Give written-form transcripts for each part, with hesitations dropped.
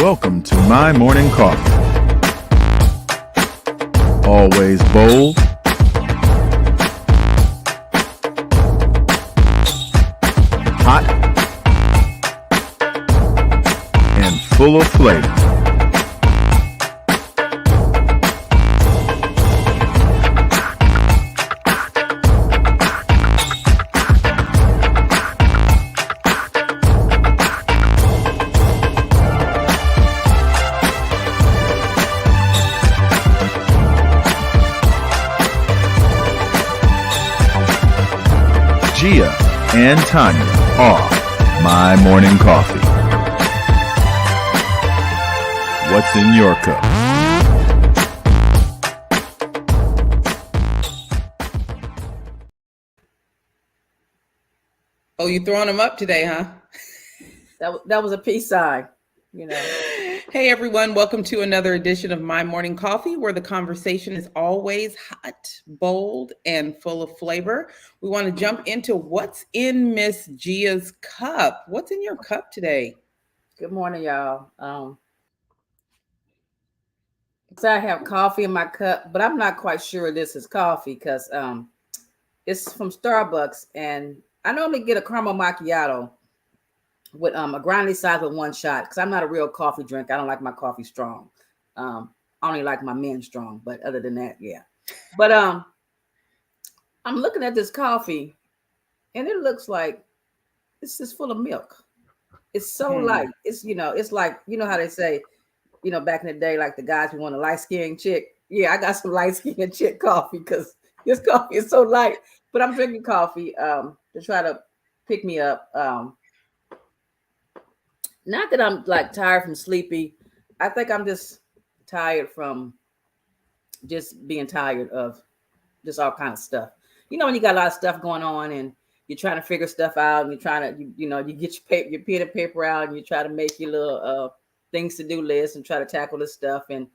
Welcome to my morning coffee. Always bold, hot, and full of flavor. Gia and Tonya are my morning coffee. What's in your cup? Oh, you throwing them up today, huh? That was a peace sign, you know. Hey, everyone. Welcome to another edition of My Morning Coffee, where the conversation is always hot, bold, and full of flavor. We want to jump into what's in Miss Gia's cup. What's in your cup today? Good morning, y'all. So I have coffee in my cup, but I'm not quite sure this is coffee because it's from Starbucks, and I normally get a caramel macchiato with a grande size with one shot because I'm not a real coffee drinker. I don't like my coffee strong. I only like my men strong, but other than that, yeah. But I'm looking at this coffee, and it looks like it's just full of milk. It's so light. It's it's like how they say, back in the day, like the guys who want a light-skinned chick. Yeah, I got some light-skinned chick coffee because this coffee is so light. But I'm drinking coffee to try to pick me up. Not that I'm like tired from sleepy. I think I'm just tired from just being tired of just all kind of stuff. When you got a lot of stuff going on and you're trying to figure stuff out and you're trying to, you get your pen and paper out and you try to make your little things to do list and try to tackle this stuff. And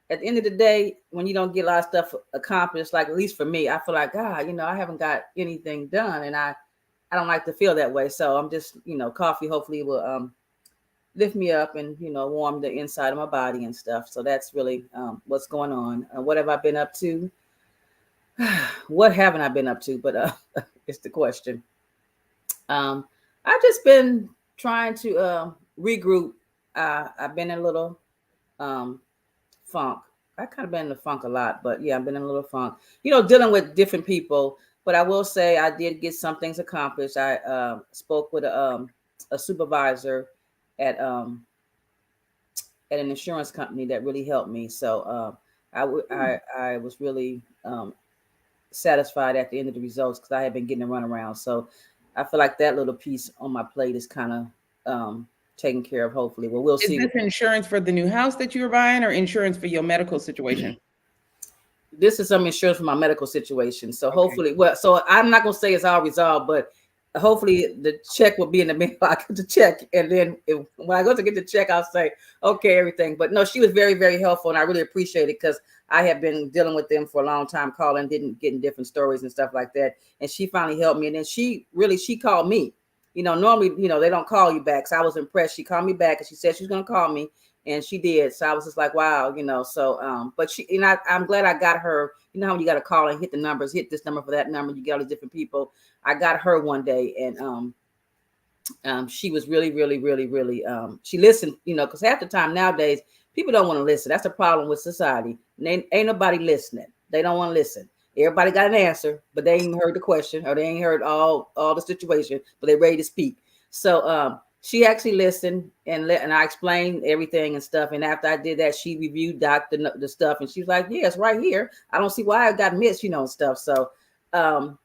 at the end of the day, when you don't get a lot of stuff accomplished, like at least for me, I feel like, God, I haven't got anything done, and I don't like to feel that way. So I'm just, coffee hopefully will lift me up and warm the inside of my body and stuff. So that's really what's going on. What have I been up to? What haven't I been up to? But it's the question. I've just been trying to regroup. I've been in a little funk. I kind of been in the funk a lot, but yeah, I've been in a little funk. Dealing with different people. But I will say I did get some things accomplished. I spoke with a supervisor at an insurance company that really helped me. So I was really satisfied at the end of the results because I had been getting a runaround. So I feel like that little piece on my plate is kind of taken care of, hopefully. Well, we'll see. Is this insurance for the new house that you were buying or insurance for your medical situation? This is some insurance for my medical situation. So hopefully, so I'm not going to say it's all resolved, but hopefully the check will be in the mail. I get the check, and then when I go to get the check, I'll say, okay, everything. But no, she was very, very helpful, and I really appreciate it because I have been dealing with them for a long time, getting different stories and stuff like that. And she finally helped me, and then she called me. Normally, they don't call you back. So I was impressed. She called me back, and she said she was going to call me, and she did. So I was just like, wow, So, but I'm glad I got her. You know how when you got to call and hit the numbers, hit this number for that number, you get all these different people. I got her one day, and she was really, really, really, really. She listened, because half the time nowadays people don't want to listen. That's the problem with society. Ain't nobody listening. They don't want to listen. Everybody got an answer, but they ain't heard the question, or they ain't heard all the situation, but they ready to speak. So she actually listened and I explained everything and stuff. And after I did that, she reviewed the stuff, and she was like, "Yeah, it's right here. I don't see why it got missed, and stuff." So I'm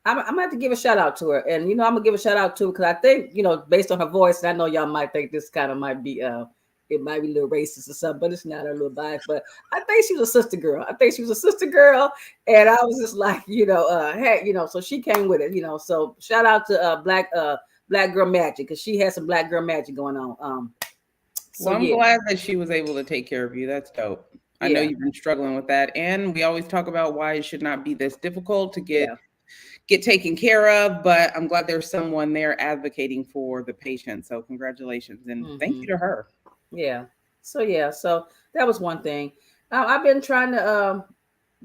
gonna have to give a shout out to her, and I'm gonna give a shout out to her because I think based on her voice, and I know y'all might think this kind of might be it might be a little racist or something, but it's not a little biased. But I think she was a sister girl. And I was just like, hey, so she came with it, So shout out to Black Girl Magic because she had some Black Girl Magic going on. So I'm glad that she was able to take care of you. That's dope. I know you've been struggling with that, and we always talk about why it should not be this difficult to get taken care of, but I'm glad there's someone there advocating for the patient. So congratulations and thank you to her. Yeah. So that was one thing. I've been trying to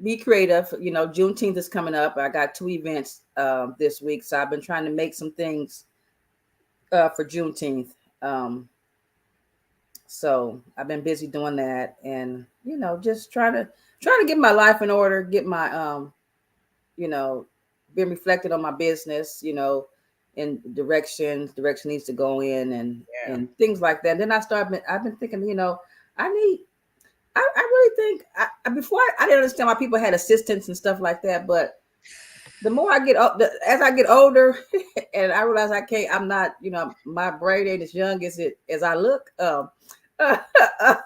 be creative. You know, Juneteenth is coming up. I got 2 events this week, so I've been trying to make some things for Juneteenth. Um, so I've been busy doing that, and you know, just trying to get my life in order, get my you know, been reflected on my business, you know, in direction needs to go in, Yeah. and things like that. And then I've been thinking, you know, I need I really think before I didn't understand why people had assistants and stuff like that, but the more I get as I get older, and I realize I'm not, you know, my brain ain't as young as I look.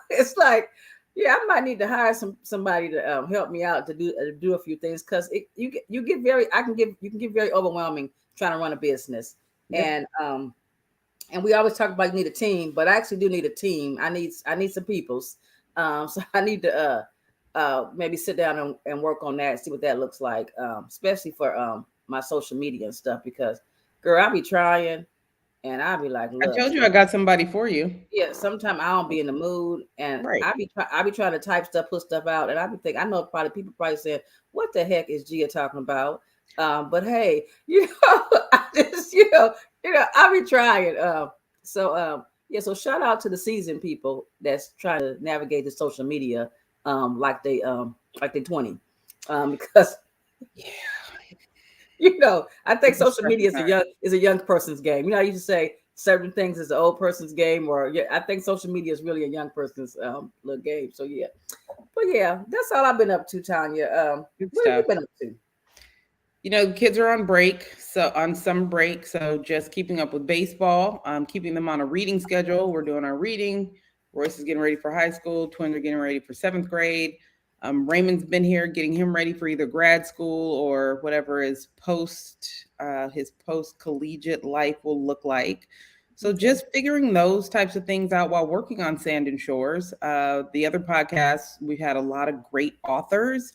It's like, yeah, I might need to hire somebody to help me out to do a few things, because you get very you can get very overwhelming trying to run a business. Yep. And we always talk about you need a team, but I actually do need a team. I need some peoples. So I need to maybe sit down and work on that, see what that looks like, especially for my social media and stuff. Because, girl, I be trying, and I be like, I look, told you I got somebody for you. yeah, sometimes I don't be in the mood, and Right. I be trying to type stuff, put stuff out, and I be thinking, I know probably people probably saying, what the heck is Gia talking about? But hey, you know, I just I be trying. Yeah, so shout out to the seasoned people that's trying to navigate the social media like they 20, because Yeah. you know, I think It's a social media stressful time. is a young person's game. You know, I used to say certain things is an old person's game, or yeah, I think social media is really a young person's little game. So yeah, but yeah, that's all I've been up to, Tanya. Good What have you stuff. been up to? You know, kids are on break, so on summer break, so just keeping up with baseball, keeping them on a reading schedule. We're doing our reading. Royce is getting ready for high school. Twins are getting ready for seventh grade. Raymond's been here getting him ready for either grad school or whatever his post collegiate life will look like. So Okay. just figuring those types of things out while working on Sand and Shores. The other podcasts, we've had a lot of great authors,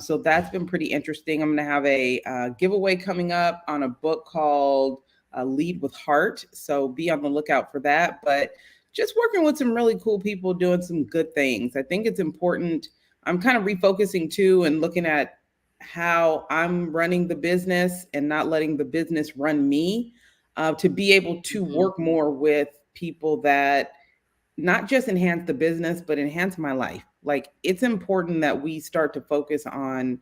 so that's been pretty interesting. I'm going to have a giveaway coming up on a book called Lead with Heart. So be on the lookout for that. But just working with some really cool people doing some good things. I think it's important. I'm kind of refocusing too and looking at how I'm running the business and not letting the business run me, to be able to Mm-hmm. work more with people that not just enhance the business, but enhance my life. Like it's important that we start to focus on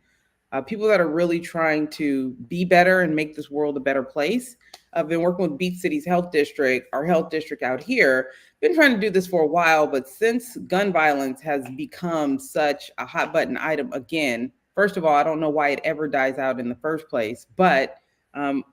people that are really trying to be better and make this world a better place. I've been working with Beach City's health district, our health district out here. Been trying to do this for a while, but since gun violence has become such a hot button item again, first of all, I don't know why it ever dies out in the first place, but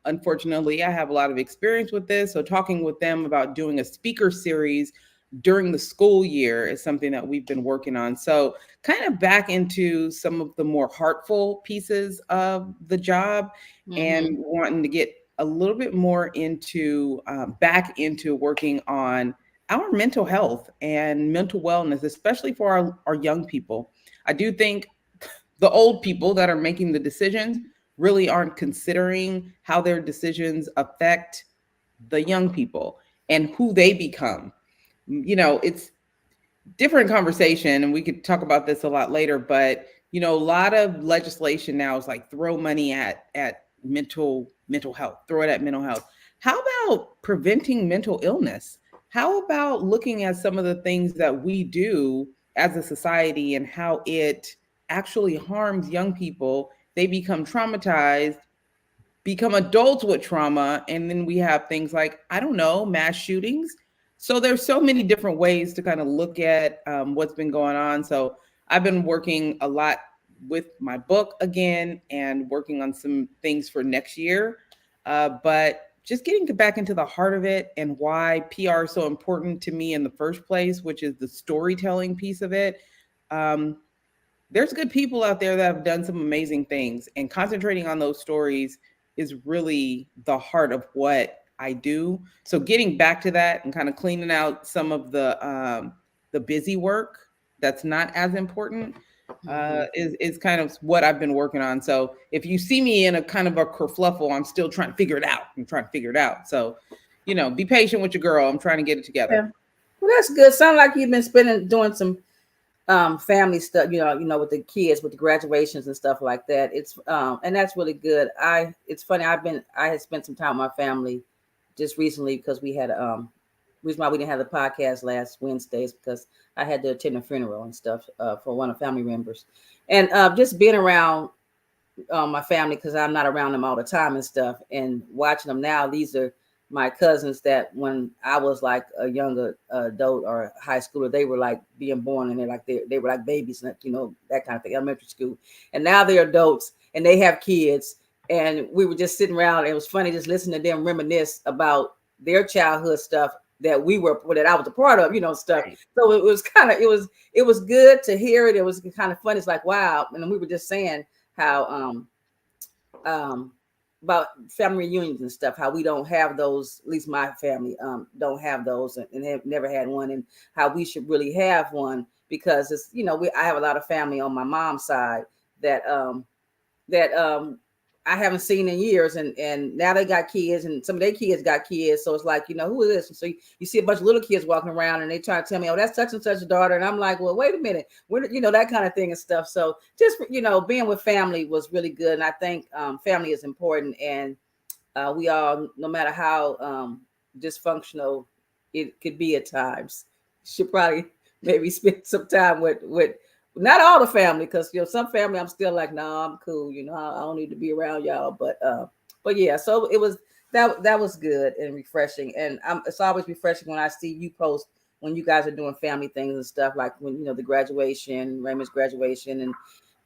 unfortunately, I have a lot of experience with this. So, talking with them about doing a speaker series during the school year is something that we've been working on. So, kind of back into some of the more heartful pieces of the job Mm-hmm. and wanting to get a little bit more into back into working on our mental health and mental wellness, especially for our young people. I do think the old people that are making the decisions really aren't considering how their decisions affect the young people and who they become. You know, it's different conversation and we could talk about this a lot later, but you know, a lot of legislation now is like throw money at mental health, throw it at mental health. How about preventing mental illness? How about looking at some of the things that we do as a society and how it actually harms young people? They become traumatized, become adults with trauma, and then we have things like, I don't know, mass shootings. So there's so many different ways to kind of look at what's been going on. So I've been working a lot with my book again and working on some things for next year, but just getting back into the heart of it and why PR is so important to me in the first place, which is the storytelling piece of it. um, there's good people out there that have done some amazing things, and concentrating on those stories is really the heart of what I do. So getting back to that and kind of cleaning out some of the busy work that's not as important Mm-hmm. is kind of what I've been working on. So if you see me in a kind of a kerfluffle, I'm still trying to figure it out. I'm trying to figure it out. So, you know, be patient with your girl. I'm trying to get it together. Yeah. Well, that's good. Sounds like you've been doing some family stuff, with the kids, with the graduations and stuff like that. It's and that's really good. It's funny, I had spent some time with my family just recently because we had reason why we didn't have the podcast last Wednesdays because I had to attend a funeral and stuff for one of the family members, and just being around my family because I'm not around them all the time and stuff, and watching them now. These are my cousins that when I was like a younger adult or high schooler, they were like being born and they were like babies and that kind of thing, elementary school, and now they're adults and they have kids, and we were just sitting around. And it was funny just listening to them reminisce about their childhood stuff that I was a part of, stuff. Right. So it was good to hear it. It was kind of fun. It's like, wow. And we were just saying how about family reunions and stuff, how we don't have those, at least my family don't have those and have never had one, and how we should really have one because it's, I have a lot of family on my mom's side that I haven't seen in years, and now they got kids, and some of their kids got kids. So it's like, who is this? And so you see a bunch of little kids walking around, and they try to tell me, oh, that's such and such a daughter, and I'm like, well, wait a minute, that kind of thing and stuff. So just being with family was really good, and I think family is important, and we all, no matter how dysfunctional it could be at times, should probably maybe spend some time with not all the family, because some family I'm still like, no, I'm cool. I don't need to be around y'all. But yeah, so it was that was good and refreshing. And it's always refreshing when I see you post when you guys are doing family things and stuff, like when the graduation, Raymond's graduation,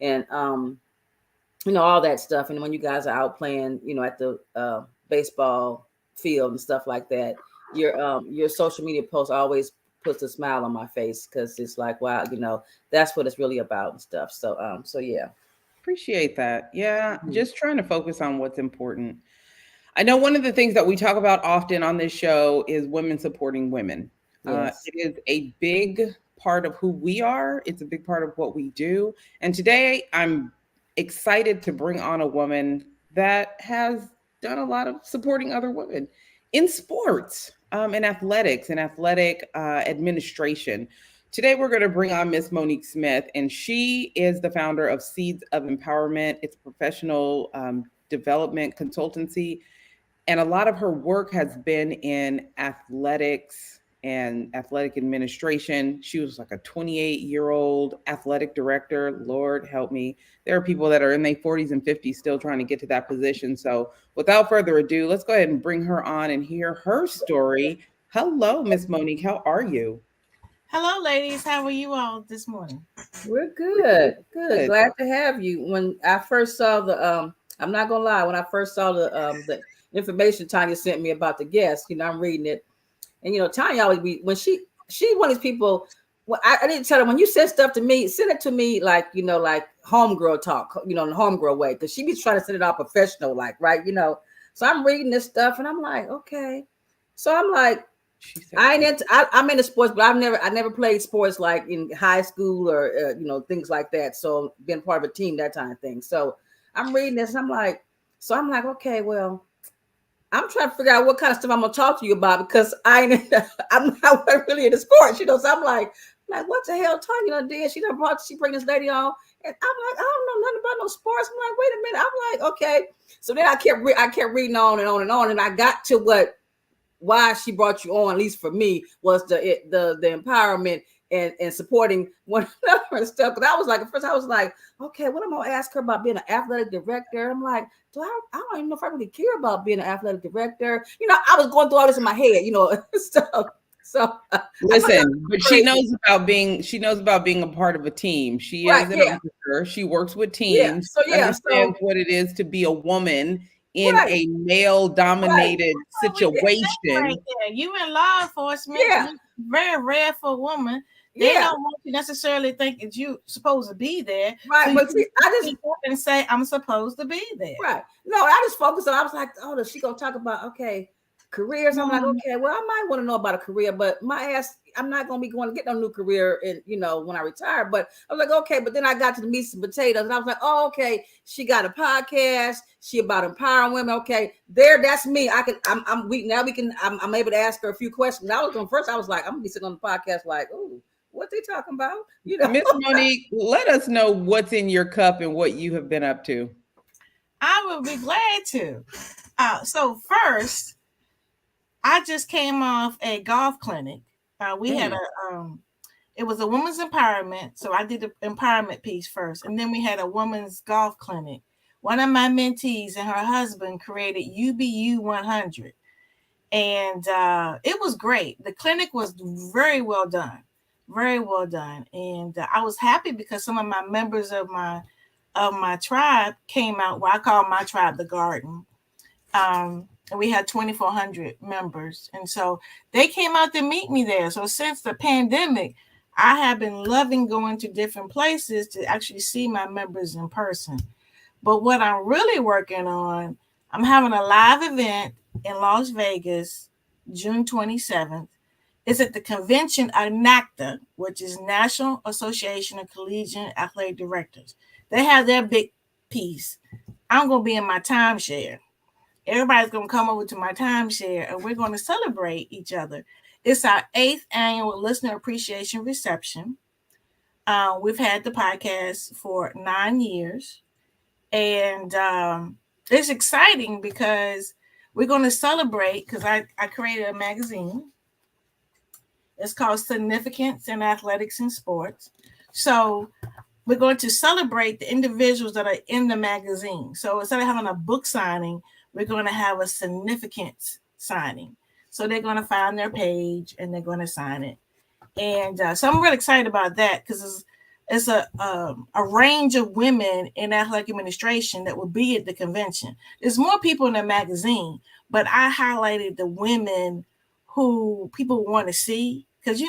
and all that stuff. And when you guys are out playing, at the baseball field and stuff like that, your social media posts always puts a smile on my face because it's like, wow, that's what it's really about and stuff. So yeah. Appreciate that. Yeah, just trying to focus on what's important. I know one of the things that we talk about often on this show is women supporting women. Yes. It is a big part of who we are. It's a big part of what we do. And today I'm excited to bring on a woman that has done a lot of supporting other women in sports, in athletics and athletic administration. Today, we're going to bring on Miss Monique Smith, and she is the founder of Seeds of Empowerment. It's a professional development consultancy, and a lot of her work has been in athletics and athletic administration. She was like a 28-year-old athletic director. Lord help me. There are people that are in their 40s and 50s still trying to get to that position. So without further ado, let's go ahead and bring her on and hear her story. Hello, Miss Monique. How are you? Hello, ladies. How are you all this morning? We're good. Good. Glad to have you. When I first saw the I'm not gonna lie, when I first saw the information Tonya sent me about the guest, I'm reading it. And Tonya always be when she's one of these people. Well, I didn't tell her when you send stuff to me, send it to me like like homegirl talk, in the homegirl way, because she be trying to send it all professional, like right, So I'm reading this stuff and I'm like, okay. So I'm like, I'm into sports, but I never played sports like in high school or things like that. So being part of a team, that kind of thing. So I'm reading this and I'm like, okay, well, I'm trying to figure out what kind of stuff I'm gonna talk to you about because I'm not really into sports, So I'm like, what the hell, Tonya did? She bring this lady on, and I'm like, I don't know nothing about no sports. I'm like, wait a minute. I'm like, okay. So then I kept reading on and on and on, and I got to why she brought you on, at least for me, was the empowerment and supporting one another and stuff. But I was like, at first I was like, okay, what am I gonna ask her about being an athletic director? I'm like, I don't even know if I really care about being an athletic director. I was going through all this in my head, stuff. So listen, but she knows about being a part of a team. She is an officer. She works with teams. Yeah. So understands what it is to be a woman in a male-dominated situation. Right there. You in law enforcement. Yeah. Very rare for a woman. They don't want you necessarily think that you're supposed to be there. Right. So but see, I just and say I'm supposed to be there. Right. No, I just focused on. I was like, oh, she gonna talk about okay. careers. I'm like, okay, well, I might want to know about a career, but my ass, I'm not going to be going to get no new career in, when I retire. But I was like, okay, but then I got to the meat and potatoes, and I was like, oh, okay, she got a podcast. She about empowering women. Okay, that's me. I'm able to ask her a few questions. I was like, I'm gonna be sitting on the podcast like, oh, what they talking about? Miss Monique, let us know what's in your cup and what you have been up to. I would be glad to. So first, I just came off a golf clinic. We had it was a women's empowerment. So I did the empowerment piece first. And then we had a women's golf clinic. One of my mentees and her husband created UBU 100. And it was great. The clinic was very well done. Very well done. And I was happy because some of my members of my tribe came out. Well, I call my tribe the Garden. And we had 2,400 members. And so they came out to meet me there. So since the pandemic, I have been loving going to different places to actually see my members in person. But what I'm really working on, I'm having a live event in Las Vegas, June 27th. It's at the convention of NACDA, which is National Association of Collegiate Athletic Directors. They have their big piece. I'm going to be in my timeshare. Everybody's going to come over to my timeshare, and we're going to celebrate each other. It's our 8th annual listener appreciation reception. We've had the podcast for 9 years. And it's exciting because we're going to celebrate, because I created a magazine. It's called Significance in Athletics and Sports. So we're going to celebrate the individuals that are in the magazine. So instead of having a book signing, we're going to have a significance signing. So they're going to find their page and they're going to sign it. And so I'm really excited about that because it's a range of women in athletic administration that will be at the convention. There's more people in the magazine, but I highlighted the women who people want to see. Because,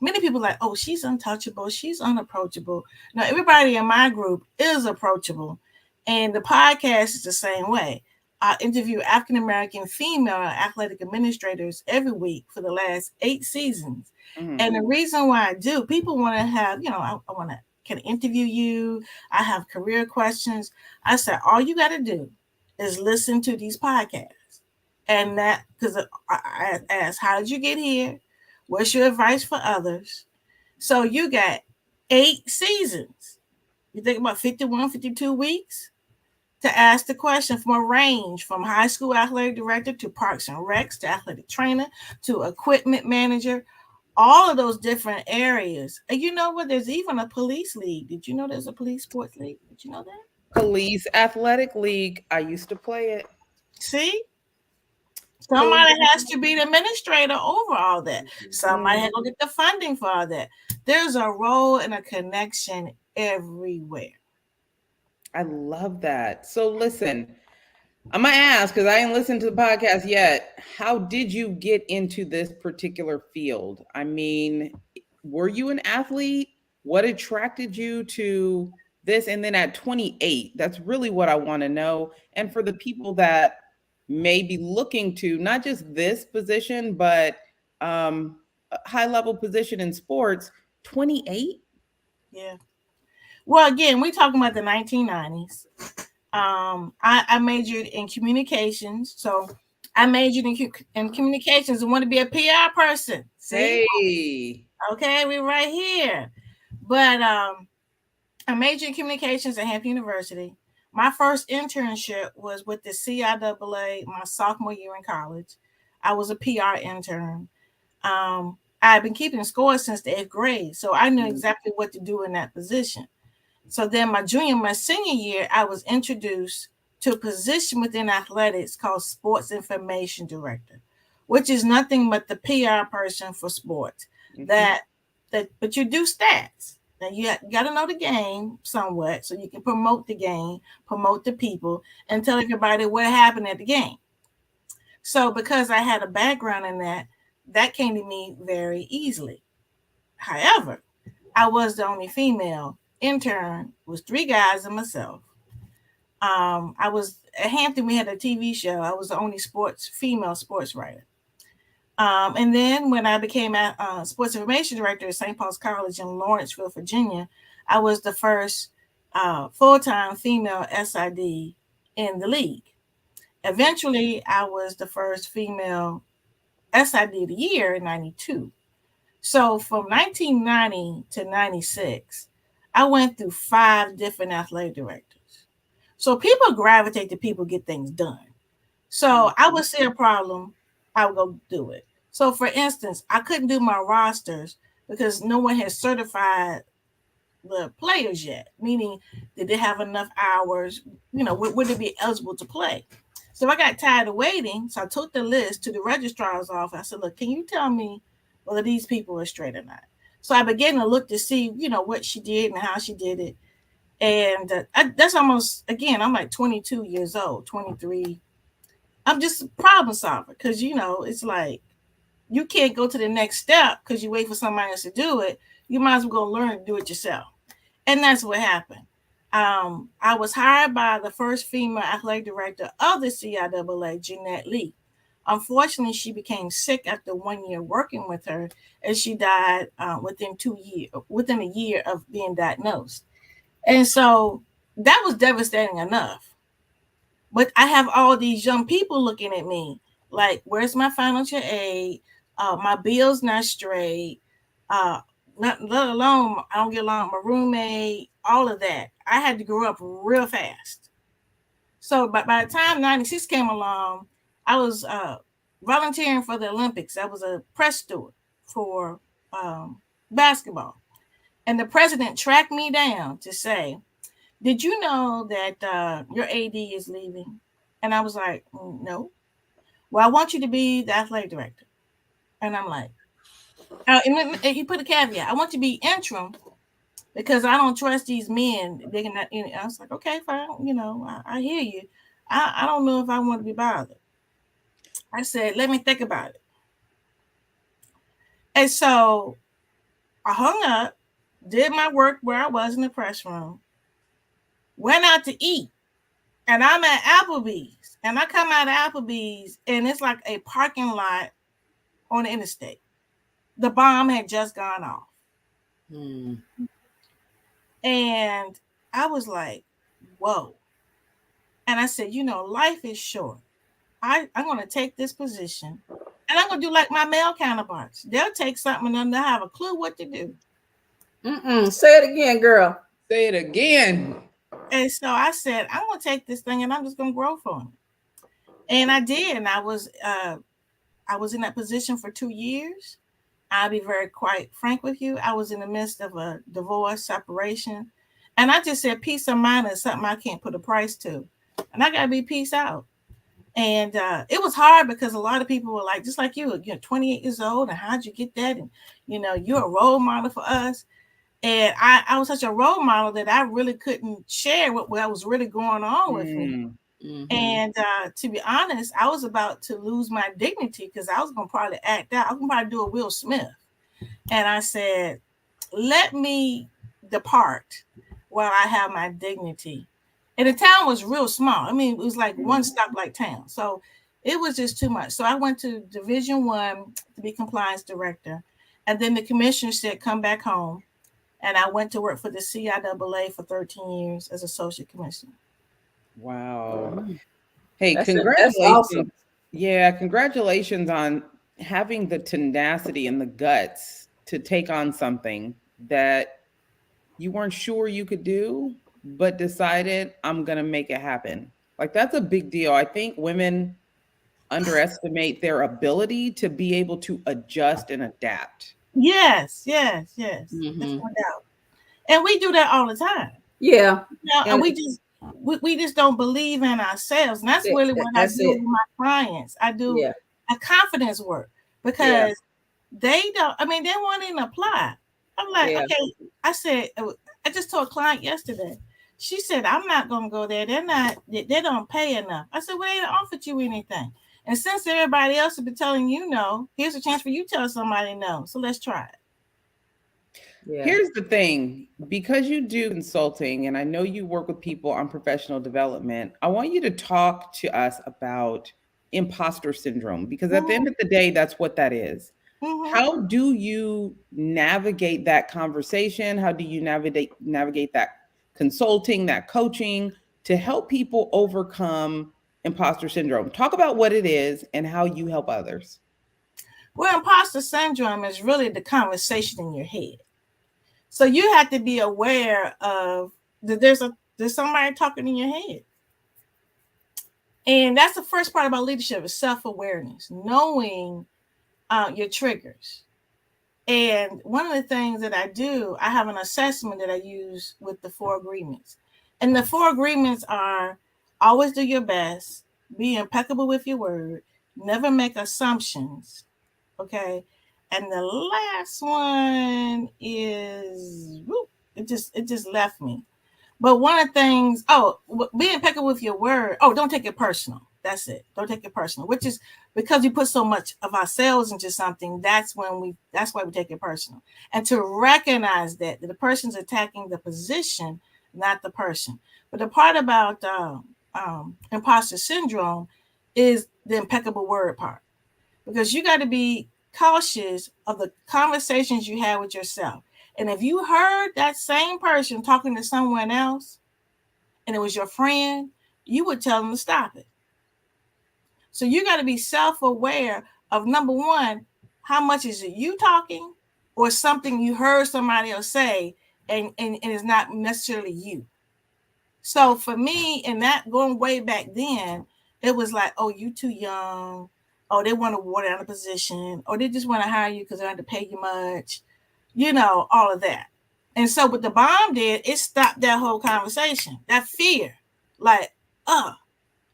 many people are like, oh, she's untouchable. She's unapproachable. Now, everybody in my group is approachable. And the podcast is the same way. I interview African-American female athletic administrators every week for the last 8 seasons. Mm-hmm. And the reason why I do, people want to have, I want to can interview you. I have career questions. I said, all you got to do is listen to these podcasts. And that, because I asked, how did you get here? What's your advice for others? So you got 8 seasons. You think about 51, 52 weeks to ask the question from a range from high school athletic director to parks and recs to athletic trainer to equipment manager, all of those different areas. And you know what? There's even a police league. Did you know there's a police sports league? Did you know that? Police athletic league. I used to play it. See? Somebody has to be the administrator over all that. Somebody has to get the funding for all that. There's a role and a connection everywhere. I love that. So listen, I'm going to ask, because I ain't listened to the podcast yet, how did you get into this particular field? I mean, were you an athlete? What attracted you to this? And then at 28, that's really what I want to know. And for the people that may be looking to not just this position, but a high-level position in sports, 28? Yeah. Well, again, we're talking about the 1990s. I majored in communications. So I majored in communications and want to be a PR person. See? Hey. Okay, we're right here. But I majored in communications at Hampton University. My first internship was with the CIAA my sophomore year in college. I was a PR intern. I had been keeping score since the 8th grade, so I knew exactly what to do in that position. So then my senior year, I was introduced to a position within athletics called Sports Information Director, which is nothing but the PR person for sports. Mm-hmm. But you do stats. Now you got to know the game somewhat so you can promote the game, promote the people, and tell everybody what happened at the game. So because I had a background in that came to me very easily. However, I was the only female intern, was 3 guys and myself. I was at Hampton. We had a TV show. I was the only female sports writer. And then when I became a sports information director at St. Paul's College in Lawrenceville, Virginia, I was the first full-time female SID in the league. Eventually, I was the first female SID of the year in 92. So from 1990 to 96, I went through 5 different athletic directors. So people gravitate to people get things done. So I would see a problem, I would go do it. So for instance, I couldn't do my rosters because no one had certified the players yet, meaning did they have enough hours, would they be eligible to play? So I got tired of waiting. So I took the list to the registrar's office. I said, look, can you tell me whether these people are straight or not? So I began to look to see, what she did and how she did it. And that's almost, again, I'm like 22 years old, 23. I'm just a problem solver because, it's like you can't go to the next step because you wait for somebody else to do it. You might as well go learn to do it yourself. And that's what happened. I was hired by the first female athletic director of the CIAA, Jeanette Lee. Unfortunately, she became sick after 1 year working with her, and she died within a year of being diagnosed. And so that was devastating enough. But I have all these young people looking at me like, where's my financial aid? My bill's not straight. Let alone I don't get along with my roommate, all of that. I had to grow up real fast. So by the time 96 came along, I was volunteering for the Olympics. I was a press steward for basketball. And the president tracked me down to say, did you know that your AD is leaving? And I was like, no. Well, I want you to be the athletic director. And I'm like, and he put a caveat. I want you to be interim because I don't trust these men. They can not. I was like, okay, fine. I hear you. I don't know if I want to be bothered. I said, let me think about it. And so I hung up, did my work where I was in the press room, went out to eat, and I'm at Applebee's. And I come out of Applebee's, and it's like a parking lot on the interstate. The bomb had just gone off. And I was like, whoa. And I said, life is short. I'm going to take this position, and I'm going to do like my male counterparts. They'll take something and they'll have a clue what to do. Say it again, girl. Say it again. And so I said, I'm going to take this thing and I'm just going to grow from it. And I did. And I was in that position for 2 years. I'll be very quite frank with you. I was in the midst of a divorce, separation. And I just said, peace of mind is something I can't put a price to. And I got to be peace out. And it was hard because a lot of people were like, just like you're 28 years old. And how'd you get that? And, you're a role model for us. And I was such a role model that I really couldn't share what was really going on with me. Mm-hmm. And to be honest, I was about to lose my dignity because I was going to probably act out. I was going to probably do a Will Smith. And I said, let me depart while I have my dignity. And the town was real small. I mean, it was like one stoplight town. So it was just too much. So I went to Division I to be compliance director. And then the commissioner said, come back home. And I went to work for the CIAA for 13 years as associate commissioner. Wow. Hey, congratulations. That's awesome. Yeah, congratulations on having the tenacity and the guts to take on something that you weren't sure you could do, but decided I'm going to make it happen. Like, that's a big deal. I think women underestimate their ability to be able to adjust and adapt. Yes. Mm-hmm. That's no doubt. And we do that all the time. Yeah. And we just don't believe in ourselves. And that's really what I do with my clients. I do a confidence work because they don't, they won't even apply. I'm like, okay. I said, I just told a client yesterday. She said, I'm not going to go there. They don't pay enough. I said, well, they offered you anything. And since everybody else has been telling you no, here's a chance for you to tell somebody no. So let's try it. Yeah. Here's the thing, because you do consulting and I know you work with people on professional development, I want you to talk to us about imposter syndrome, because at the end of the day, that's what that is. Mm-hmm. How do you navigate that conversation? How do you navigate that consulting, that coaching to help people overcome imposter syndrome? Talk about what it is and how you help others. Well, imposter syndrome is really the conversation in your head. So you have to be aware of that there's somebody talking in your head. And that's the first part about leadership is self-awareness, knowing your triggers. And one of the things that I do, I have an assessment that I use with the 4 agreements. And the 4 agreements are always do your best, be impeccable with your word, never make assumptions. Okay. And the last one is it just left me. But one of the things, be impeccable with your word. Oh, don't take it personal. That's it. Don't take it personal, which is because we put so much of ourselves into something. That's why we take it personal. And to recognize that the person's attacking the position, not the person. But the part about imposter syndrome is the impeccable word part, because you got to be cautious of the conversations you have with yourself. And if you heard that same person talking to someone else and it was your friend, you would tell them to stop it. So you got to be self-aware of, number one, how much is it you talking or something you heard somebody else say and it's not necessarily you. So for me, and that going way back then, it was like, oh, you too young. Oh, they want to water down a position. Or they just want to hire you because they don't have to pay you much. All of that. And so what the bomb did, it stopped that whole conversation. That fear, like, and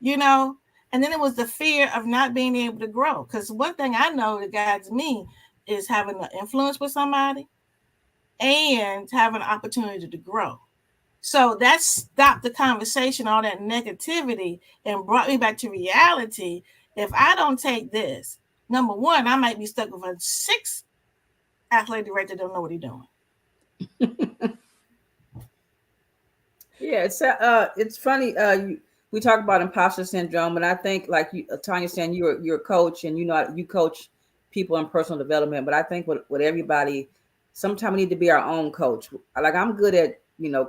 then it was the fear of not being able to grow. Because one thing I know that guides me is having an influence with somebody and having an opportunity to grow. So that stopped the conversation, all that negativity, and brought me back to reality. If I don't take this, number one, I might be stuck with a 6 athletic director that don't know what he's doing. Yeah, it's funny. We talk about imposter syndrome, and I think, like Tonya saying, you're a coach, and you coach people in personal development. But I think with everybody, sometimes we need to be our own coach. Like, I'm good at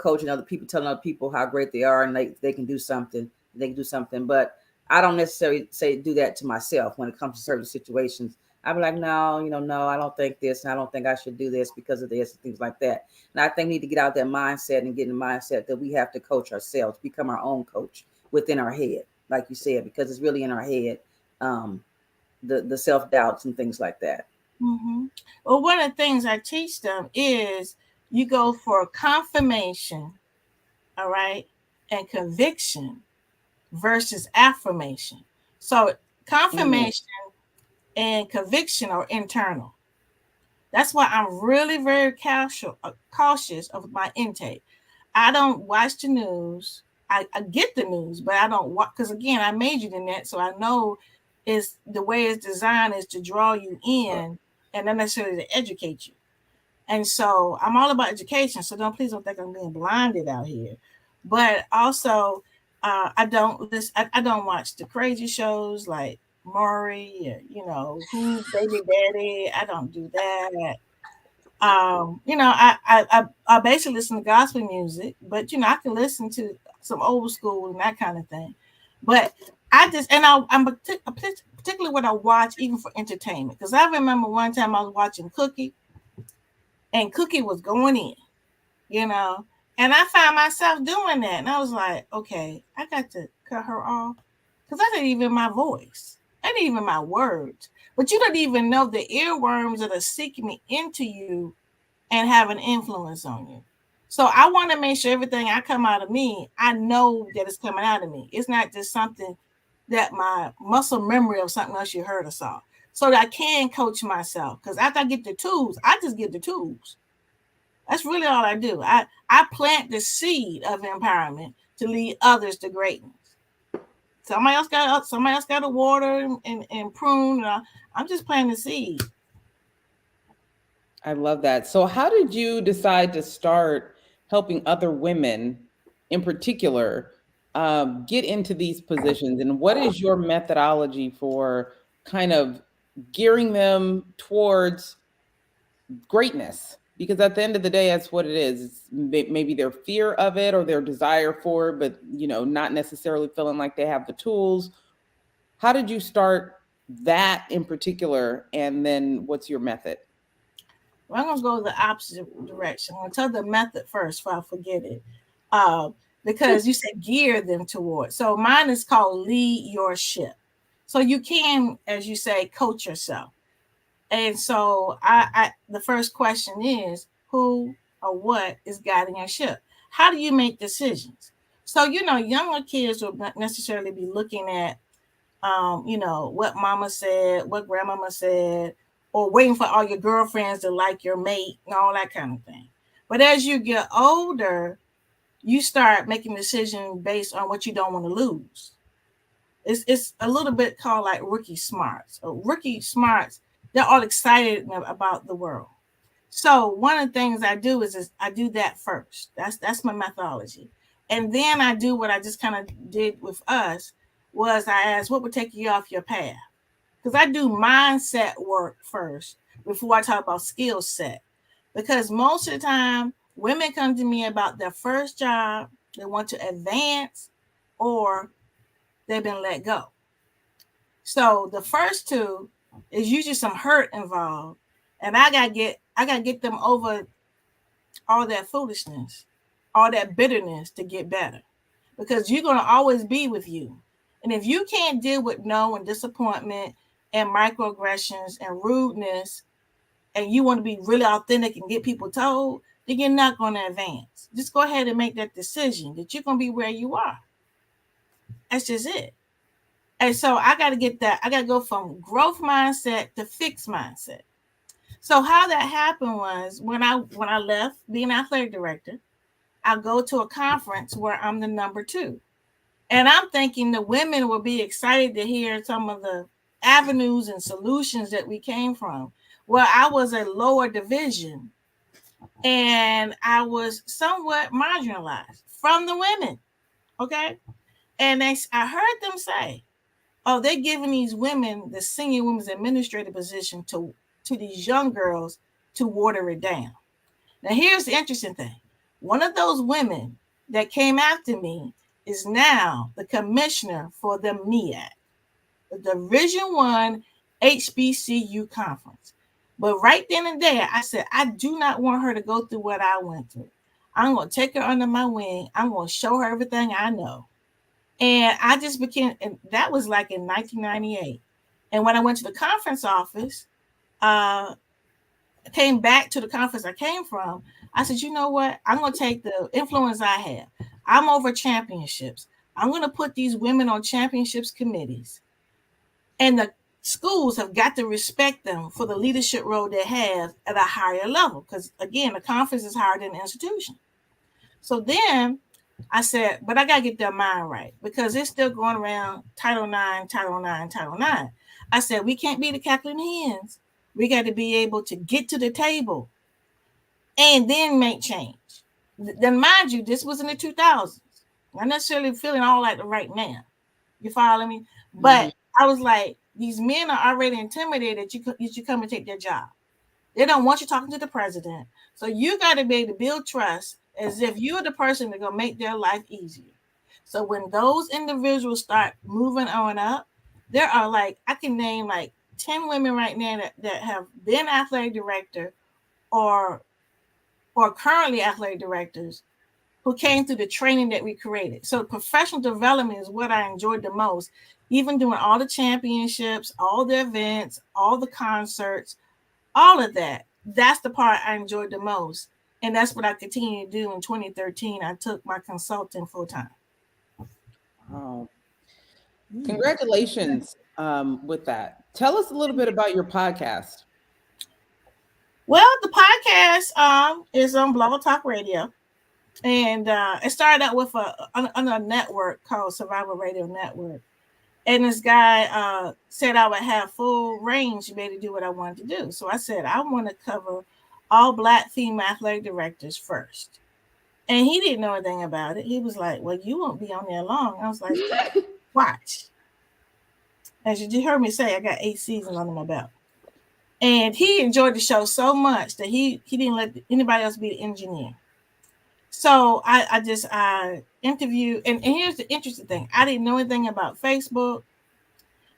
coaching other people, telling other people how great they are, and they can do something. They can do something, but I don't necessarily do that to myself when it comes to certain situations. I'd be like, no, no, I don't think this, and I don't think I should do this because of this, and things like that. And I think we need to get out that mindset and get in the mindset that we have to coach ourselves, become our own coach within our head, like you said, because it's really in our head, the self-doubts and things like that. Mm-hmm. Well, one of the things I teach them is you go for confirmation, all right, and conviction versus affirmation. So confirmation and conviction are internal. That's why I'm really very cautious of my intake. I don't watch the news. I get the news, but I don't watch, because again, I majored in that, so I know is the way it's designed is to draw you in and not necessarily to educate you. And so I'm all about education. So please don't think I'm being blinded out here. But also, I don't watch the crazy shows like Maury, Who's Baby Daddy. I don't do that. I basically listen to gospel music, but I can listen to some old school and that kind of thing. But I'm particularly what I watch even for entertainment, because I remember one time I was watching Cookie, and Cookie was going in, and I found myself doing that, and I was like, okay, I got to cut her off, because that ain't even my voice, that ain't even my words. But you don't even know the earworms that are seeking into you and have an influence on you. So I want to make sure everything I come out of me, I know that it's coming out of me. It's not just something that my muscle memory of something else you heard or saw. So that I can coach myself. Because after I get the tools, I just get the tools. That's really all I do. I plant the seed of empowerment to lead others to greatness. Somebody else got to water and prune. I'm just planting the seed. I love that. So, how did you decide to start helping other women in particular get into these positions? And what is your methodology for kind of gearing them towards greatness? Because at the end of the day, that's what it is. It's maybe their fear of it or their desire for it, but not necessarily feeling like they have the tools. How did you start that in particular? And then what's your method? Well, I'm gonna go the opposite direction. I'm gonna tell the method first before I forget it. Because you said gear them toward. So mine is called lead your ship. So you can, as you say, coach yourself. And so I the first question is who or what is guiding your ship? How do you make decisions? So younger kids will not necessarily be looking at what mama said, what grandmama said, or waiting for all your girlfriends to like your mate and all that kind of thing. But as you get older, you start making decisions based on what you don't want to lose. It's a little bit called like rookie smarts. Rookie smarts, they're all excited about the world. So one of the things I do is I do that first. That's my methodology. And then I do what I just kind of did with us was I asked what would take you off your path. Because I do mindset work first before I talk about skill set. Because most of the time, women come to me about their first job, they want to advance, or they've been let go. So the first two is usually some hurt involved, and I gotta get them over all that foolishness, all that bitterness to get better, because you're gonna always be with you, and if you can't deal with no and disappointment and microaggressions and rudeness, and you want to be really authentic and get people told, then you're not going to advance. Just go ahead and make that decision that you're going to be where you are. That's just it. And so I got to get that. I got to go from growth mindset to fixed mindset. So how that happened was when I left being athletic director, I go to a conference where I'm the number 2. And I'm thinking the women will be excited to hear some of the avenues and solutions that we came from. Well, I was a lower division and I was somewhat marginalized from the women. Okay. And I heard them say, oh, they're giving these women the senior women's administrative position to these young girls to water it down. Now, here's the interesting thing. One of those women that came after me is now the commissioner for the MEAC, the Division 1 HBCU conference. But right then and there, I said, I do not want her to go through what I went through. I'm going to take her under my wing. I'm going to show her everything I know. And I just became, and that was like in 1998. And when I went to the conference office, came back to the conference I came from, I said, you know what? I'm going to take the influence I have. I'm over championships. I'm going to put these women on championships committees. And the schools have got to respect them for the leadership role they have at a higher level. Because again, the conference is higher than the institution. So then I said, but I got to get their mind right, because it's still going around Title IX. I said, we can't be the cackling hens. We got to be able to get to the table and then make change. Then mind you, this was in the 2000s. Not necessarily feeling all like the right now. You follow me? But I was like, these men are already intimidated that you should come and take their job. They don't want you talking to the president. So you got to be able to build trust as if you're the person that's going to make their life easier. So when those individuals start moving on up, there are like, I can name like 10 women right now that have been athletic director or currently athletic directors who came through the training that we created. So professional development is what I enjoyed the most, even doing all the championships, all the events, all the concerts, all of that. That's the part I enjoyed the most. And that's what I continue to do. In 2013, I took my consulting full time. Wow. Congratulations with that. Tell us a little bit about your podcast. Well, the podcast is on Blog Talk Radio. And it started out with on a network called Survival Radio Network. And this guy said I would have full range to be able to do what I wanted to do. So I said, I want to cover all Black female athletic directors first. And he didn't know anything about it. He was like, well, you won't be on there long. I was like, watch. As you heard me say, I got 8 seasons under my belt. And he enjoyed the show so much that he didn't let anybody else be the engineer. So I interviewed, and here's the interesting thing. I didn't know anything about Facebook.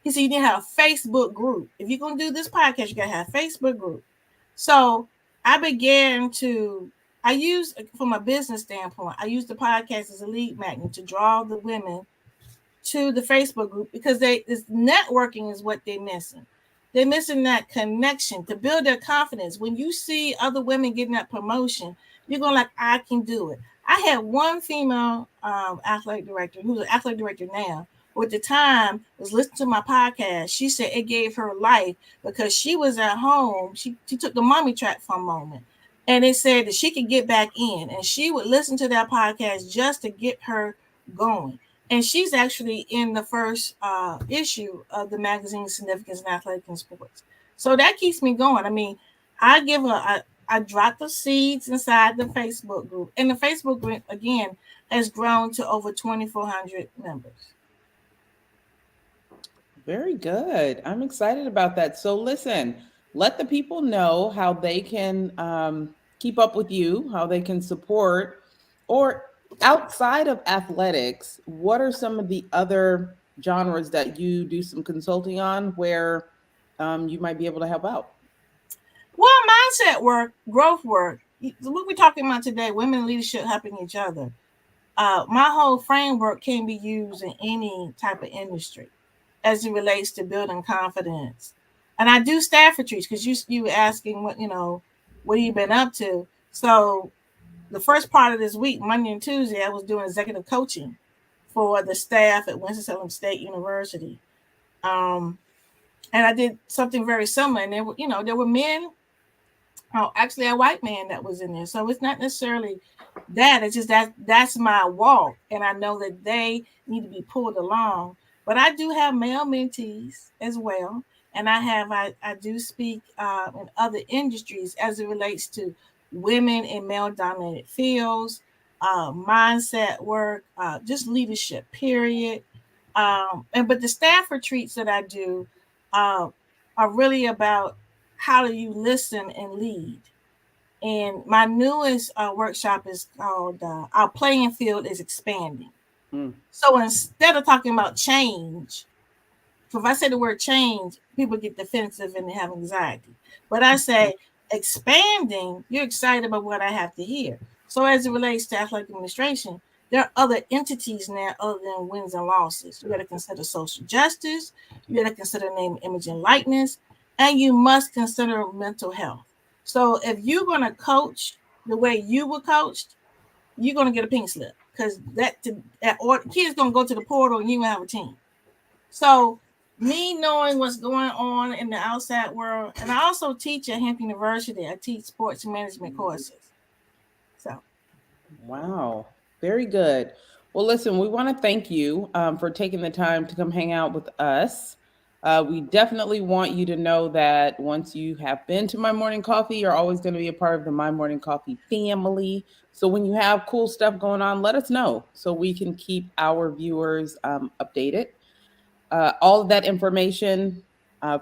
He said, you need to have a Facebook group. If you're going to do this podcast, you got to have a Facebook group. So I began to, from a business standpoint, I used the podcast as a lead magnet to draw the women to the Facebook group because this networking is what they're missing. They're missing that connection to build their confidence. When you see other women getting that promotion, you're going like, I can do it. I had one female athletic director who's an athletic director now, who at the time was listening to my podcast. She said it gave her life because she was at home. She took the mommy track for a moment. And it said that she could get back in. And she would listen to that podcast just to get her going. And she's actually in the first issue of the magazine Significance in Athletics and Sports. So that keeps me going. I mean, I drop the seeds inside the Facebook group. And the Facebook group, again, has grown to over 2,400 members. Very good. I'm excited about that. So listen, let the people know how they can keep up with you, how they can support, or outside of athletics, what are some of the other genres that you do some consulting on where you might be able to help out? Well, mindset work, growth work, what we're talking about today, women in leadership helping each other. My whole framework can be used in any type of industry as it relates to building confidence. And I do staff retreats because you were asking what have you been up to? So the first part of this week, Monday and Tuesday, I was doing executive coaching for the staff at Winston-Salem State University. And I did something very similar. And there were men, actually a white man that was in there. So it's not necessarily that. It's just that's my walk. And I know that they need to be pulled along. But I do have male mentees as well. And I do speak in other industries as it relates to women in male-dominated fields, mindset work, just leadership, period. But the staff retreats that I do are really about how do you listen and lead. And my newest workshop is called Our Playing Field is Expanding. So instead of talking about change, so if I say the word change, people get defensive and they have anxiety. But I say expanding, you're excited about what I have to hear. So as it relates to athletic administration, there are other entities now other than wins and losses. You got to consider social justice. You got to consider name, image, and likeness. And you must consider mental health. So if you're going to coach the way you were coached, you're going to get a pink slip because or kids going to go to the portal and you going to have a team. So me knowing what's going on in the outside world, and I also teach at Hampton University. I teach sports management courses. So, wow, very good. Well, listen, we want to thank you for taking the time to come hang out with us. We definitely want you to know that once you have been to My Morning Coffee, you're always going to be a part of the My Morning Coffee family. So when you have cool stuff going on, let us know so we can keep our viewers updated. All of that information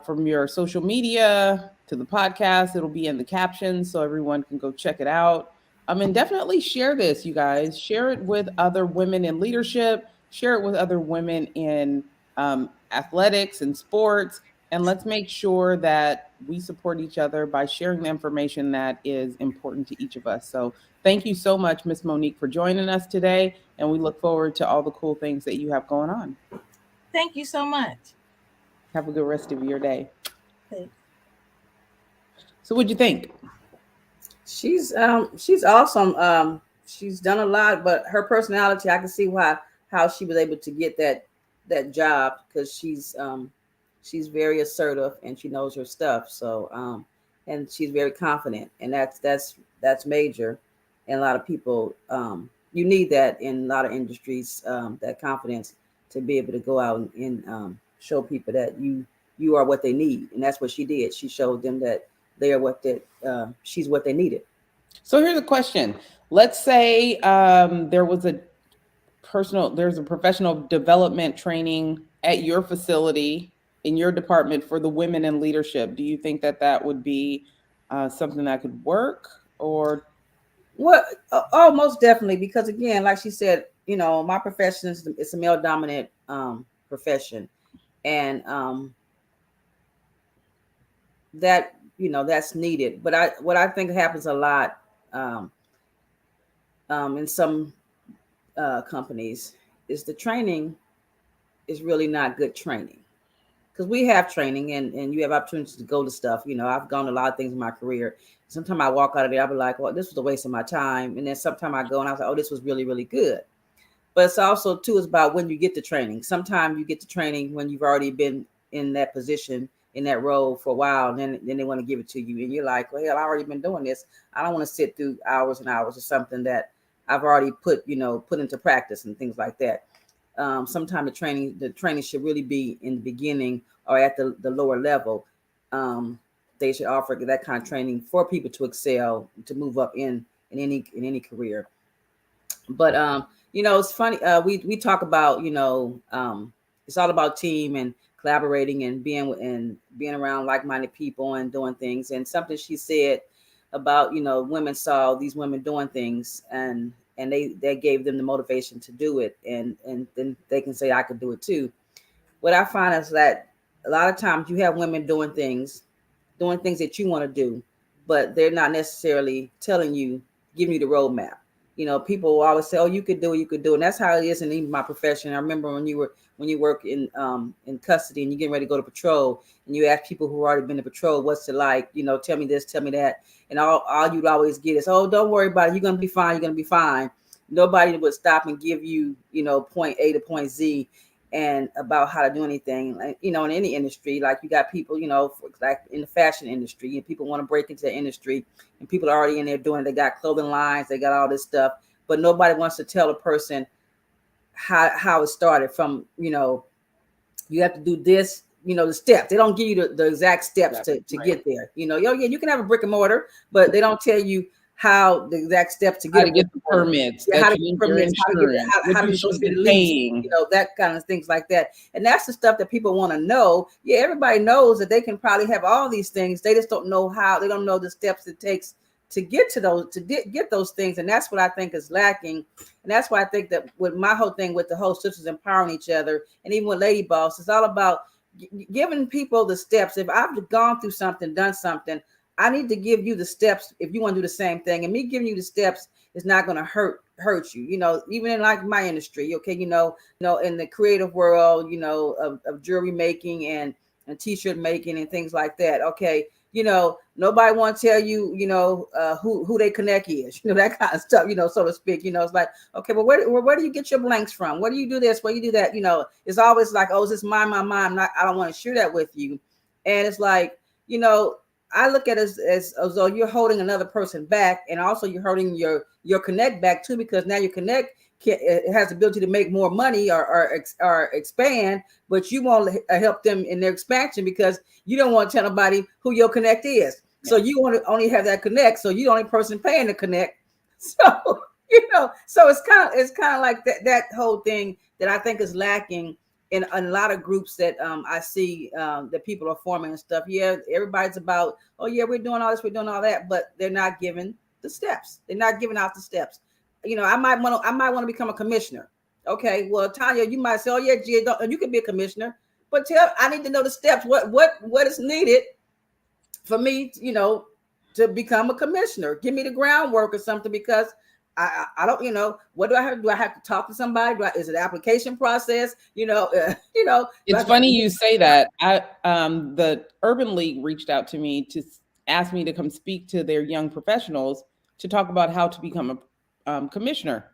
from your social media to the podcast, it'll be in the captions so everyone can go check it out. And definitely share this, you guys. Share it with other women in leadership. Share it with other women in athletics and sports. And let's make sure that we support each other by sharing the information that is important to each of us. So thank you so much, Miss Monique, for joining us today. And we look forward to all the cool things that you have going on. Thank you so much. Have a good rest of your day. Thanks. So what'd you think? She's awesome. She's done a lot, but her personality, I can see how she was able to get that job because she's very assertive and she knows her stuff. So and she's very confident, and that's major. And a lot of people, you need that in a lot of industries, that confidence to be able to go out and show people that you are what they need. And that's what she did. She showed them that they are what that she's what they needed. So here's a question. Let's say there's a professional development training at your facility in your department for the women in leadership. Do you think that would be something that could work? Or well, most definitely, because again, like she said, my profession is a male dominant profession, and that that's needed. But what I think happens a lot in some companies is the training is really not good training, because we have training and you have opportunities to go to stuff. I've gone to a lot of things in my career. Sometimes I walk out of there, I'll be like, well, this was a waste of my time. And then sometimes I go and I was like, oh, this was really, really good. But it's also too, is about when you get the training. Sometimes you get the training when you've already been in that position, in that role for a while, and then they want to give it to you. And you're like, well, hell, I already been doing this. I don't want to sit through hours and hours of something that I've already put into practice and things like that. Sometimes the training should really be in the beginning or at the lower level. They should offer that kind of training for people to excel, to move up in any career. But it's funny. We talk about it's all about team and collaborating and being around like-minded people and doing things. And something she said about women saw these women doing things and they gave them the motivation to do it, and then they can say I could do it too. What I find is that a lot of times you have women doing things that you want to do, but they're not necessarily telling you, giving you the roadmap. People will always say, "Oh, you could do it, and that's how it is in even my profession. I remember when you work in custody and you're getting ready to go to patrol, and you ask people who already been to patrol, what's it like? Tell me this, tell me that, and all you'd always get is, "Oh, don't worry about it. You're gonna be fine. You're gonna be fine." Nobody would stop and give you, point A to point Z, and about how to do anything. Like, in any industry, like you got people, like in the fashion industry, and people want to break into the industry, and people are already in there doing it. They got clothing lines, they got all this stuff, but nobody wants to tell a person how it started from, you have to do this, the steps. They don't give you the exact steps to get there. Yeah, you can have a brick and mortar, but they don't tell you how the exact steps to get the permits, how to get permits, how to get lease, that kind of things like that. And that's the stuff that people want to know. Yeah, everybody knows that they can probably have all these things. They just don't know how. They don't know the steps it takes to get to those, to get those things. And that's what I think is lacking. And that's why I think that with my whole thing with the whole sisters empowering each other, and even with Lady Boss, it's all about giving people the steps. If I've gone through something, done something, I need to give you the steps if you want to do the same thing. And me giving you the steps is not going to hurt you. Even in like my industry, okay, in the creative world, of jewelry making and t-shirt making and things like that. Okay, nobody want to tell you, who they connect is, that kind of stuff, so to speak. It's like, okay, well, where do you get your blanks from? Where do you do this? Where do you do that? It's always like, oh, is this mine? I don't want to share that with you. And it's like, I look at it as though you're holding another person back, and also you're hurting your connect back too, because now your connect has the ability to make more money or expand, but you won't help them in their expansion because you don't want to tell nobody who your connect is. Yeah. So you want to only have that connect, so you're the only person paying the connect. So so it's kind of like that whole thing that I think is lacking in a lot of groups that I see that people are forming and stuff. Yeah, everybody's about, oh yeah, we're doing all this, we're doing all that, but they're not giving the steps. They're not giving out the steps. I might want to become a commissioner. Okay, well, Tonya, you might say, oh yeah, Gia, you can be a commissioner, but I need to know the steps. What is needed for me, to become a commissioner? Give me the groundwork or something, because I don't, what do I have to do? I have to talk to somebody? Is it an application process? It's funny you say that. The Urban League reached out to me to ask me to come speak to their young professionals to talk about how to become a commissioner.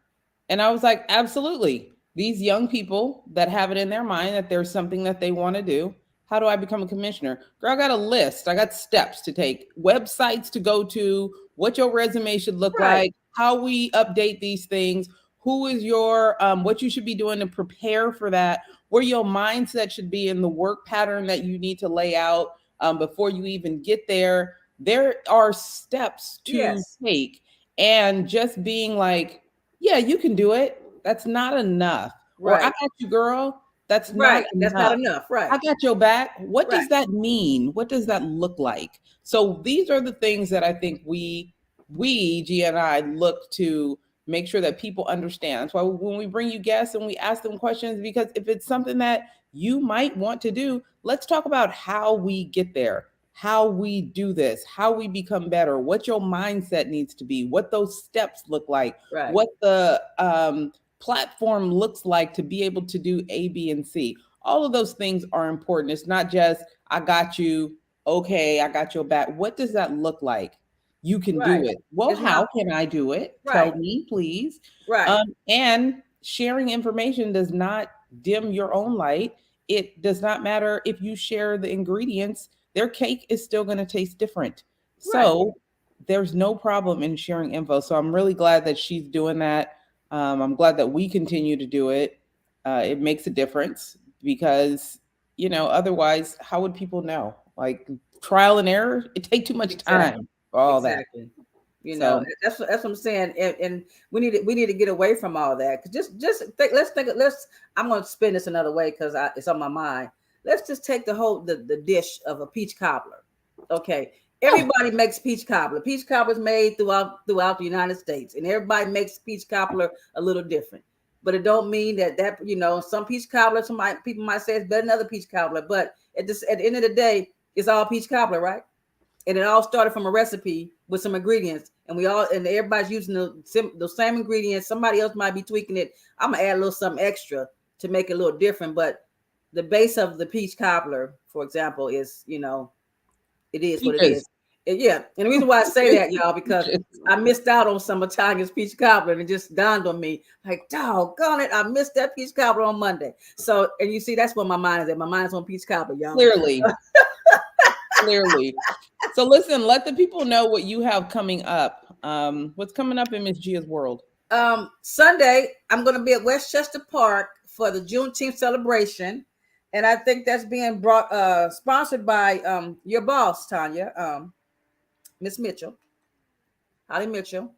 And I was like, absolutely. These young people that have it in their mind that there's something that they want to do. How do I become a commissioner? Girl, I got a list. I got steps to take, websites to go to, what your resume should look like, how we update these things, who is your, what you should be doing to prepare for that, where your mindset should be in the work pattern that you need to lay out before you even get there. There are steps to Yes. take, and just being like, yeah, you can do it. That's not enough. Or I Right. got you, girl. That's not Right. That's not enough. enough. Right. I got your back. What Right. does that mean? What does that look like? So these are the things that I think G and I look to make sure that people understand. That's why when we bring you guests and we ask them questions, because if it's something that you might want to do, let's talk about how we get there, how we do this, how we become better, what your mindset needs to be, what those steps look like, Right. what the platform looks like to be able to do A, B, and C. All of those things are important. It's not just, I got you, okay, I got your back. What does that look like? You can do Right. it. Well, It's not how can I do it? Tell right. me, please. Right. And sharing information does not dim your own light. It does not matter if you share the ingredients, their cake is still going to taste different. Right. So there's no problem in sharing info. So I'm really glad that she's doing that. I'm glad that we continue to do it. It makes a difference because, otherwise, how would people know? Like trial and error, it take too much Exactly. time for all that. Exactly. You know, So that's what I'm saying, and we need to get away from all that. Cause I'm going to spin this another way because it's on my mind. Let's just take the dish of a peach cobbler. Okay, everybody makes peach cobbler. Peach cobbler is made throughout the United States, and everybody makes peach cobbler a little different. But it don't mean that some peach cobbler, people might say it's better than other peach cobbler. But at the end of the day, it's all peach cobbler, right? And it all started from a recipe with some ingredients, and everybody's using the same ingredients. Somebody else might be tweaking it. I'm gonna add a little something extra to make it a little different, but the base of the peach cobbler, for example, is it is what it peaches. is. Yeah, and the reason why I say that, y'all, because I missed out on some Italian's peach cobbler, and it just dawned on me, like, doggone it, I missed that peach cobbler on Monday. So, and you see, that's where my mind is at. My mind is on peach cobbler, y'all. Clearly. Clearly. So listen, let the people know what you have coming up. What's coming up in Miss Gia's world? Sunday, I'm going to be at Westchester Park for the Juneteenth celebration, and I think that's being sponsored by your boss, Tonya, Miss Mitchell, Holly Mitchell.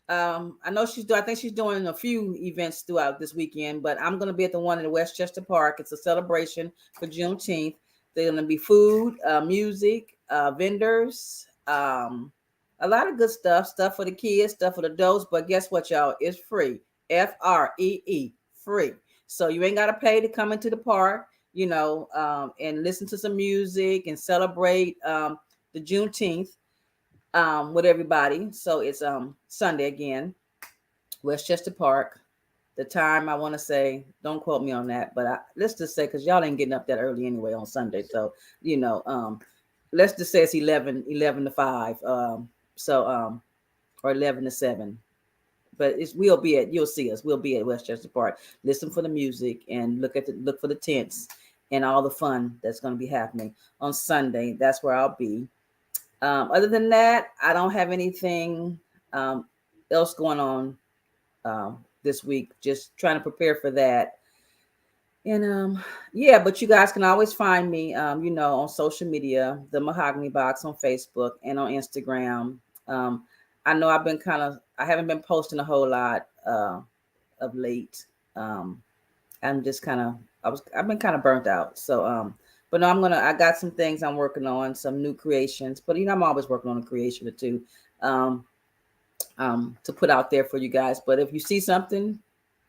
I know I think she's doing a few events throughout this weekend, but I'm going to be at the one in Westchester Park. It's a celebration for Juneteenth. There's going to be food, music, vendors, a lot of good stuff for the kids, stuff for the adults. But guess what, y'all? It's free. FREE, free. So you ain't got to pay to come into the park, and listen to some music and celebrate the Juneteenth with everybody. So it's Sunday again, Westchester Park. The time, I want to say, don't quote me on that, but let's just say, because y'all ain't getting up that early anyway on Sunday. So, let's just say it's 11 to 5. Or 11 to 7. But you'll see us. We'll be at Westchester Park. Listen for the music and look for the tents and all the fun that's going to be happening on Sunday. That's where I'll be. Other than that, I don't have anything else going on this week. Just trying to prepare for that. And but you guys can always find me, on social media, the Mahogany Box on Facebook and on Instagram. I know I haven't been posting a whole lot of late. I'm just I've been kind of burnt out. So, but no, I got some things I'm working on, some new creations, but I'm always working on a creation or two, to put out there for you guys. But if you see something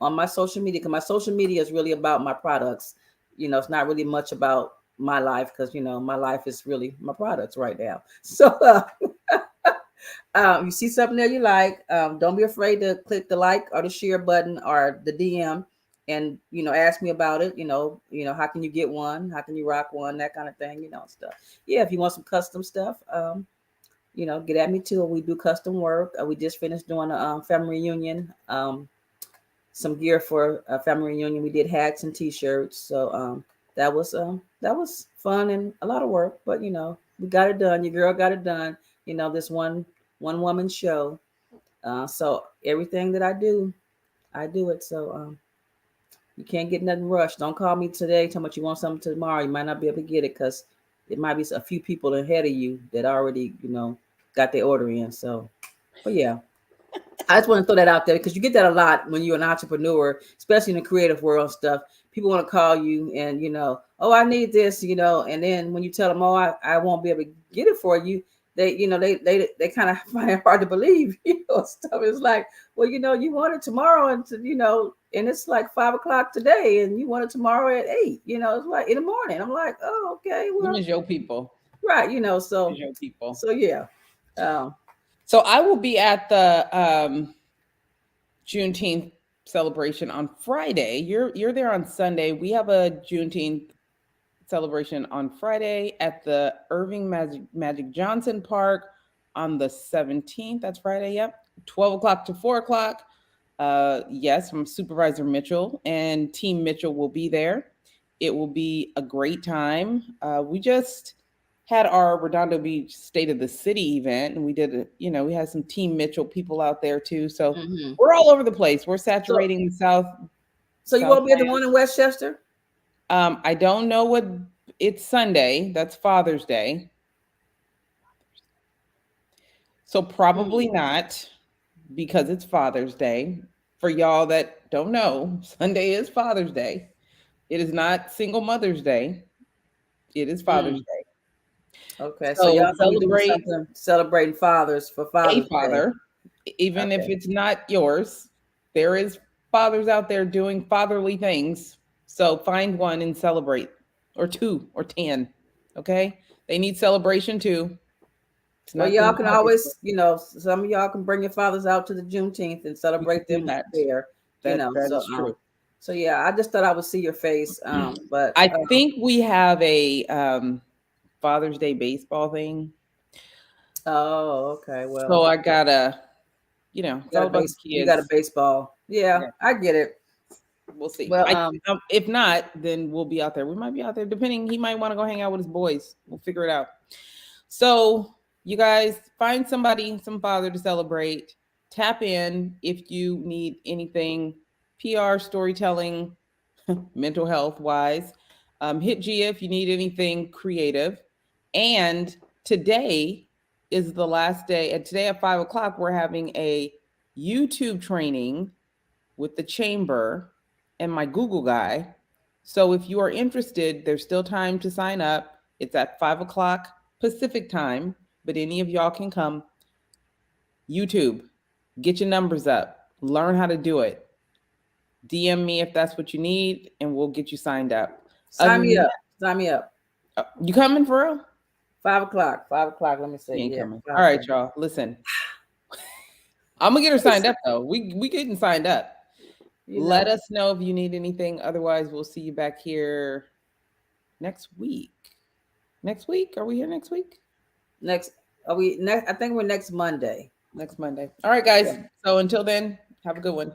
on my social media, because my social media is really about my products, it's not really much about my life, because my life is really my products right now. So you see something that you like, don't be afraid to click the like or the share button or the DM and ask me about it. How can you get one, how can you rock one, that kind of thing, stuff. If you want some custom stuff, get at me too. We do custom work. We just finished doing a family reunion, some gear for a family reunion. We did hats and t-shirts. So that was fun and a lot of work, but we got it done. Your girl got it done. This one woman show. So everything that I do it. So you can't get nothing rushed. Don't call me today tell me you want something tomorrow. You might not be able to get it because it might be a few people ahead of you that already got their order in. So, but yeah. I just want to throw that out there because you get that a lot when you're an entrepreneur, especially in the creative world stuff. People want to call you and, oh, I need this, and then when you tell them, oh, I won't be able to get it for you, they kind of find it hard to believe, stuff. It's like, well, you want it tomorrow and, and it's like 5:00 today and you want it tomorrow at 8, it's like in the morning. I'm like, oh, okay. Well, your people. Right. So, your people. So, yeah. So I will be at the Juneteenth celebration on Friday. You're there on Sunday. We have a Juneteenth celebration on Friday at the Irving Magic Johnson Park on the 17th. That's Friday. Yep. 12:00 to 4:00. Yes, from Supervisor Mitchell and Team Mitchell will be there. It will be a great time. We just had our Redondo Beach State of the City event, and we did we had some Team Mitchell people out there too. So we're all over the place. We're saturating the South. So you won't be at the one in Westchester? I don't know what. It's Sunday. That's Father's Day. So probably not, because it's Father's Day. For y'all that don't know, Sunday is Father's Day. It is not Single Mother's Day. It is Father's Day. Okay, so y'all celebrating fathers for Father's Day. Even if it's not yours, there is fathers out there doing fatherly things. So find one and celebrate, or 2 or 10. Okay, they need celebration too. Well, y'all can always, some of y'all can bring your fathers out to the Juneteenth and celebrate them there. That is true. So yeah, I just thought I would see your face. But I think we have a Father's Day baseball thing. Oh, okay. Well, so I gotta, you got a baseball. Yeah, I get it. We'll see. Well, if not, then we'll be out there. We might be out there, depending. He might want to go hang out with his boys. We'll figure it out. So you guys find somebody, some father to celebrate. Tap in if you need anything PR, storytelling, mental health wise. Hit Gia if you need anything creative. And today is the last day. And today at 5:00, we're having a YouTube training with the chamber and my Google guy. So if you are interested, there's still time to sign up. It's at 5:00 Pacific time, but any of y'all can come. YouTube, get your numbers up, learn how to do it. DM me if that's what you need, and we'll get you signed up. Sign me up. Sign me up. You coming for real? 5:00. 5:00. Let me see. Yeah. All right, y'all. Listen, I'm gonna get her signed up though. We getting signed up. Let us know if you need anything. Otherwise, we'll see you back here next week. Next week? Are we here next week? I think we're next Monday. Next Monday. All right, guys. Yeah. So until then, have a good one.